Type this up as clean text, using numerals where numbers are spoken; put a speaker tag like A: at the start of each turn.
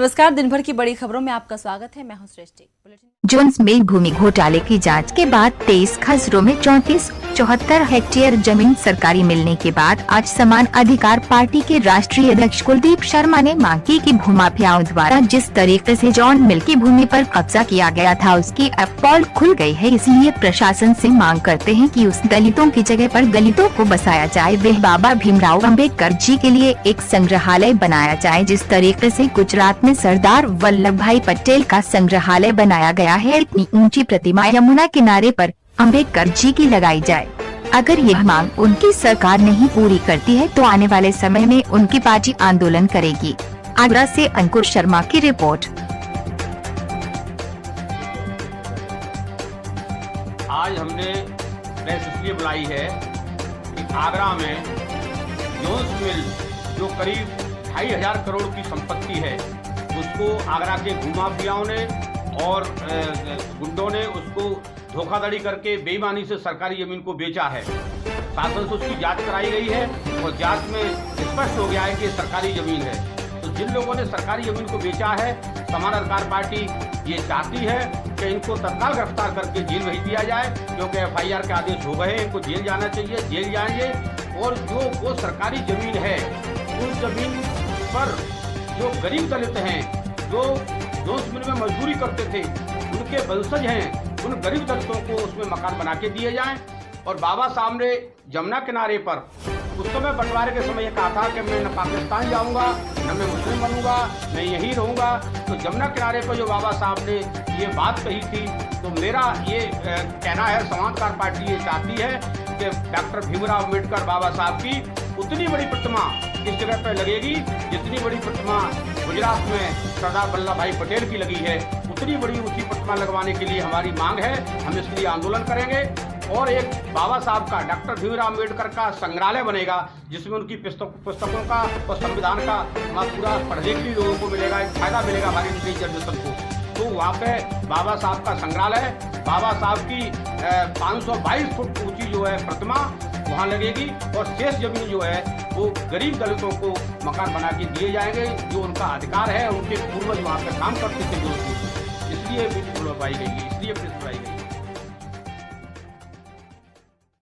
A: नमस्कार, दिन भर की बड़ी खबरों में आपका स्वागत है। मैं हूं सृष्टि।
B: जोन्स मिल भूमि घोटाले की जांच के बाद 23 खसरों में 74 हेक्टेयर जमीन सरकारी मिलने के बाद आज समान अधिकार पार्टी के राष्ट्रीय अध्यक्ष कुलदीप शर्मा ने मांग की कि भूमाफियाओं द्वारा जिस तरीके से जॉन मिल की भूमि पर कब्जा किया गया था उसकी अब पोल खुल गई है, इसलिए प्रशासन से मांग करते हैं कि उस दलितों की जगह पर दलितों को बसाया जाए। वह बाबा भीमराव अम्बेडकर जी के लिए एक संग्रहालय बनाया जाए, जिस तरीके से गुजरात में सरदार वल्लभ भाई पटेल का संग्रहालय बनाया गया है। इतनी ऊंची प्रतिमा यमुना किनारे पर अम्बेडकर जी की लगाई जाए। अगर यह मांग उनकी सरकार नहीं पूरी करती है तो आने वाले समय में उनकी पार्टी आंदोलन करेगी। आगरा से अंकुर शर्मा की रिपोर्ट।
C: आज हमने प्रेस इसलिए बुलाई है कि आगरा में जोन्स मिल जो करीब 2500 करोड़ की संपत्ति है, उसको आगरा के भूमाफियाओं ने और गुंडों ने उसको धोखाधड़ी करके बेईमानी से सरकारी जमीन को बेचा है। शासन से उसकी जांच कराई गई है और जांच में स्पष्ट हो गया है कि सरकारी जमीन है। तो जिन लोगों ने सरकारी जमीन को बेचा है, समान अधिकार पार्टी ये चाहती है कि इनको तत्काल गिरफ्तार करके जेल भेज दिया जाए, क्योंकि FIR के आदेश हो गए हैं। इनको जेल जाना चाहिए, जेल जाएंगे। और जो वो सरकारी जमीन है, उस जमीन पर जो गरीब दलित हैं, जो जोन्स मिल में मजदूरी करते थे, उनके वंशज हैं, उन गरीब दलितों को उसमें मकान बना के दिए जाएं। और बाबा साहब ने जमुना किनारे पर उस समय बंटवारे के समय ये कहा था कि मैं न पाकिस्तान जाऊंगा, न मैं मुस्लिम बनूंगा, मैं यहीं रहूंगा। तो जमुना किनारे पर जो बाबा साहब ने ये बात कही थी, तो मेरा ये कहना है, समाजवादी पार्टी ये चाहती है कि डॉक्टर भीमराव अम्बेडकर बाबा साहब की उतनी बड़ी प्रतिमा इस जगह पर लगेगी जितनी बड़ी प्रतिमा गुजरात में सरदार वल्लभ भाई पटेल की लगी है। उतनी बड़ी ऊंची प्रतिमा लगवाने के लिए हमारी मांग है। हम इसके लिए आंदोलन करेंगे और एक बाबा साहब का, डॉक्टर भीमराव अम्बेडकर का संग्रहालय बनेगा, जिसमें उनकी पुस्तकों का और संविधान का पूरा पढ़ने के लिए लोगों को मिलेगा, एक फायदा मिलेगा हमारी नई जनरेशन को। तो वहाँ पे बाबा साहब का संग्रहालय, बाबा साहब की 522 फुट ऊंची जो है प्रतिमा वहाँ लगेगी और शेष जमीन जो है वो गरीब दलितों को मकान बना के दिए जाएंगे, जो उनका अधिकार है। उनके पूर्वज वहाँ पे काम करते थे, जो इसलिए बुलवाई गई, इसलिए प्रेस बुलाई गई।